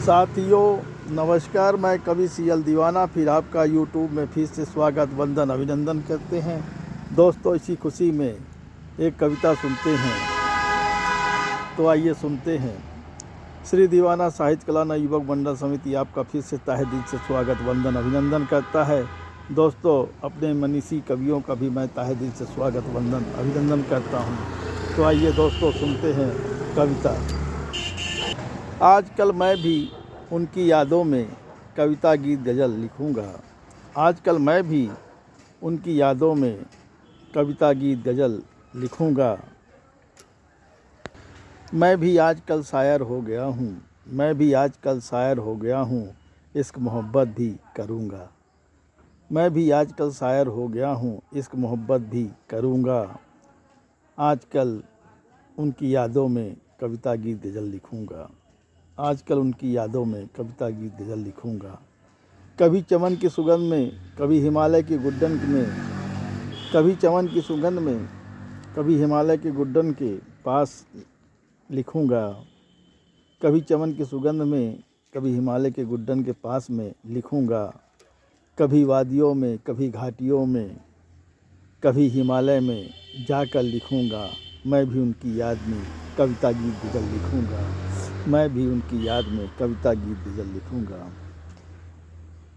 साथियों नमस्कार, मैं कवि सीएल दीवाना फिर आपका यूट्यूब में फिर से स्वागत वंदन अभिनंदन करते हैं। दोस्तों, इसी खुशी में एक कविता सुनते हैं, तो आइए सुनते हैं। श्री दीवाना साहित्य कला नवयुवक मंडल समिति आपका फिर से तहे दिल से स्वागत वंदन अभिनंदन करता है। दोस्तों, अपने मनीषी कवियों का भी मैं तहे दिल से स्वागत वंदन अभिनंदन करता हूँ। तो आइए दोस्तों सुनते हैं कविता। आजकल मैं भी उनकी यादों में कविता गीत गज़ल लिखूंगा। आजकल मैं भी उनकी यादों में कविता गीत गज़ल लिखूंगा। मैं भी आजकल शायर हो गया हूँ, मैं भी आजकल शायर हो गया हूँ, इश्क मोहब्बत भी करूँगा। मैं भी आजकल शायर हो गया हूँ, इश्क मोहब्बत भी करूँगा। आजकल उनकी यादों में कविता गीत गज़ल लिखूंगा। आजकल उनकी यादों में कविता गीत गज़ल लिखूंगा। कभी चमन की सुगंध में, कभी हिमालय की गुड्डन में, कभी चमन की सुगंध में, कभी हिमालय के गुड्डन के पास लिखूंगा। कभी चमन की सुगंध में, कभी हिमालय के गुड्डन के पास में लिखूंगा। कभी वादियों में, कभी घाटियों में, कभी हिमालय में जाकर लिखूंगा। मैं भी उनकी याद में कविता गीत गज़ल लिखूंगा। मैं भी उनकी याद में कविता गीत गज़ल लिखूंगा।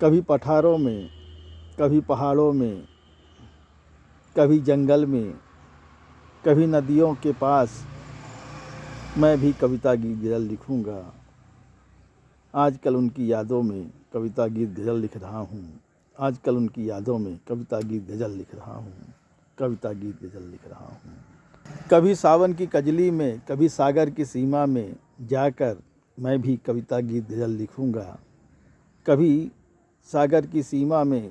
कभी पठारों में, कभी पहाड़ों में, कभी जंगल में, कभी नदियों के पास मैं भी कविता गीत गज़ल लिखूंगा। आजकल उनकी यादों में कविता गीत गज़ल लिख रहा हूँ। आजकल उनकी यादों में कविता गीत गज़ल लिख रहा हूँ, कविता गीत गज़ल लिख रहा हूँ। कभी सावन की कजली में, कभी सागर की सीमा में जाकर मैं भी कविता गीत गज़ल लिखूंगा। कभी सागर की सीमा में,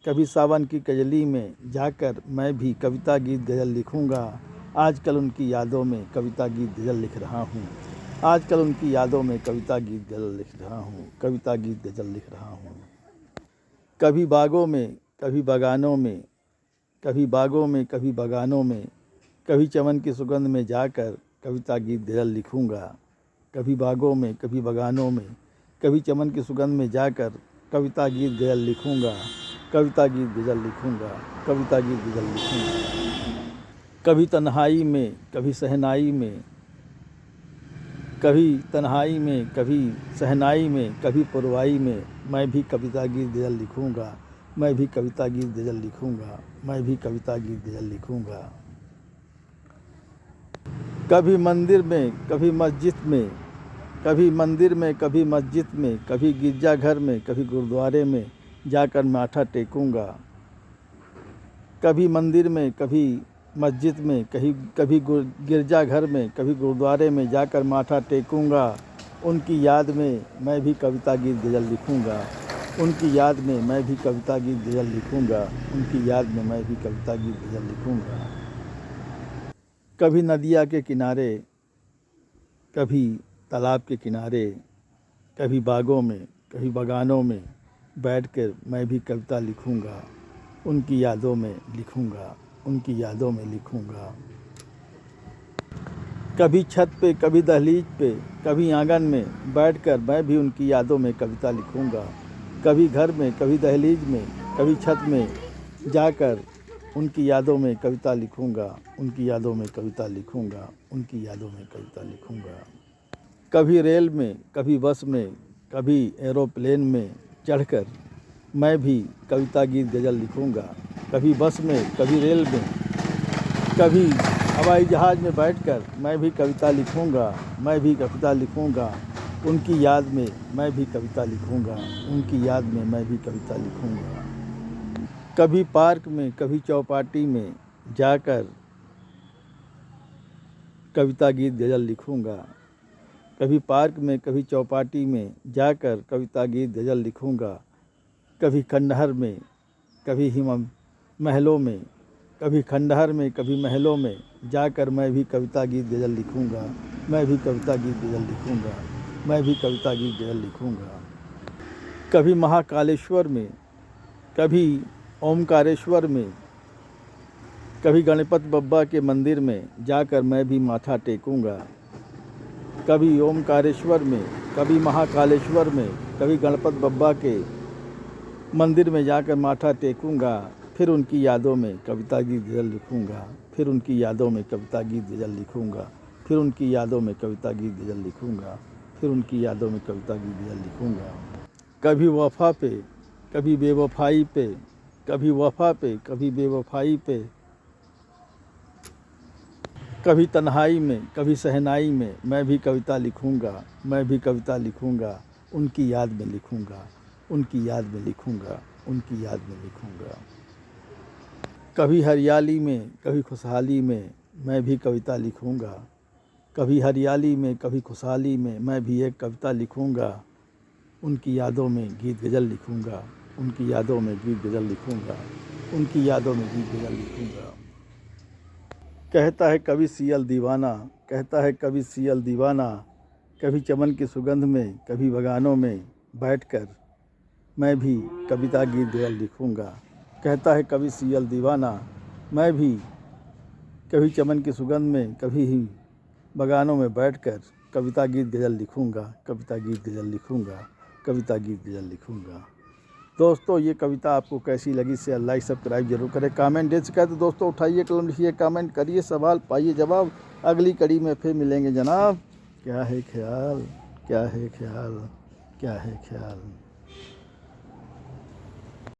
कभी सावन की कजली में जाकर मैं भी कविता गीत गज़ल लिखूंगा। आजकल उनकी यादों में कविता गीत गज़ल लिख रहा हूँ। आजकल उनकी यादों में कविता गीत गज़ल लिख रहा हूँ, कविता गीत गज़ल लिख रहा हूँ। कभी बागों में, कभी बगानों में, कभी बागों में, कभी बगानों में, कभी चमन की सुगंध में जाकर कविता गीत गज़ल लिखूंगा। कभी बागों में, कभी बगानों में, कभी चमन की सुगंध में जाकर कविता गीत गज़ल लिखूंगा। कविता गीत गज़ल लिखूंगा, कविता गीत गज़ल लिखूंगा। कभी तन्हाई में, कभी सहनाई में, कभी तन्हाई में, कभी सहनाई में, कभी पुरवाई में मैं भी कविता गीत गज़ल लिखूंगा। मैं भी कविता गीत गज़ल लिखूंगा। मैं भी कविता गीत गज़ल लिखूंगा। कभी मंदिर में, कभी मस्जिद में, कभी मंदिर में, कभी मस्जिद में, कभी गिरजाघर में, कभी गुरुद्वारे में जाकर माथा टेकूंगा। कभी मंदिर में, कभी मस्जिद में, कभी गिरजाघर में, कभी गुरुद्वारे में जाकर माथा टेकूंगा। उनकी याद में मैं भी कविता गीत गज़ल लिखूंगा। उनकी याद में मैं भी कविता गीत गज़ल लिखूंगा। उनकी याद में मैं भी कविता गीत गज़ल लिखूंगा। कभी नदिया के किनारे, कभी तालाब के किनारे, कभी बागों में, कभी बगानों में बैठकर मैं भी कविता लिखूंगा। उनकी यादों में लिखूंगा, उनकी यादों में लिखूंगा। कभी छत पे, कभी दहलीज पे, कभी आंगन में बैठकर मैं भी उनकी यादों में कविता लिखूंगा। कभी घर में, कभी दहलीज में, कभी छत में जाकर उनकी यादों में कविता लिखूंगा। उनकी यादों में कविता लिखूंगा। उनकी यादों में कविता लिखूंगा। कभी रेल में, कभी बस में, कभी एरोप्लेन में चढ़कर मैं भी कविता गीत गज़ल लिखूंगा। कभी बस में, कभी रेल में, कभी हवाई जहाज़ में बैठकर मैं भी कविता लिखूंगा। मैं भी कविता लिखूंगा। उनकी याद में मैं भी कविता लिखूंगा। उनकी याद में मैं भी कविता लिखूंगा। कभी पार्क में, कभी चौपाटी में जाकर कविता गीत गज़ल लिखूंगा। कभी पार्क में, कभी चौपाटी में जाकर कविता गीत गज़ल लिखूंगा। कभी खंडहर में, कभी महलों में, कभी खंडहर में, कभी महलों में जाकर मैं भी कविता गीत गज़ल लिखूंगा। मैं भी कविता गीत गज़ल लिखूंगा। मैं भी कविता गीत गज़ल लिखूंगा। कभी महाकालेश्वर में, कभी ओमकारेश्वर में, कभी गणपति बप्पा के मंदिर में जाकर मैं भी माथा टेकूंगा। कभी ओमकारेश्वर में, कभी महाकालेश्वर में, कभी गणपत बप्पा के मंदिर में जाकर माथा टेकूंगा, फिर उनकी यादों में कविता गीत गज़ल लिखूंगा, फिर उनकी यादों में कविता गीत गज़ल लिखूंगा, फिर उनकी यादों में कविता गीत गज़ल लिखूंगा, फिर उनकी यादों में कविता गीत गज़ल लिखूंगा। कभी वफ़ा पे, कभी बेवफाई पे, कभी वफ़ा पे, कभी बेवफाई पे, कभी तन्हाई में, कभी सहनाई में, मैं भी कविता लिखूंगा, मैं भी कविता लिखूंगा, उनकी याद में लिखूंगा, उनकी याद में लिखूंगा, उनकी याद में लिखूंगा। कभी हरियाली में, कभी खुशहाली में, मैं भी कविता लिखूंगा, कभी हरियाली में, कभी खुशहाली में, मैं भी एक कविता लिखूंगा, उनकी यादों में गीत गज़ल लिखूंगा, उनकी यादों में गीत गज़ल लिखूंगा, उनकी यादों में गीत गज़ल लिखूंगा। कहता है कभी सियल दीवाना, कहता है कभी सियल दीवाना, कभी चमन की सुगंध में, कभी बगानों में बैठकर मैं भी कविता गीत गज़ल लिखूंगा। कहता है कभी सियल दीवाना, मैं भी कभी चमन की सुगंध में, कभी ही बगानों में बैठकर कविता गीत गज़ल लिखूंगा, कविता गीत गज़ल लिखूंगा, कविता गीत गज़ल लिखूंगा। दोस्तों, ये कविता आपको कैसी लगी शेयर लाइक सब्सक्राइब जरूर करें। कमेंट दे सके तो दोस्तों उठाइए कलम, लिखिए, कमेंट करिए, सवाल पाइए जवाब। अगली कड़ी में फिर मिलेंगे जनाब। क्या है ख्याल, क्या है ख्याल, क्या है ख्याल।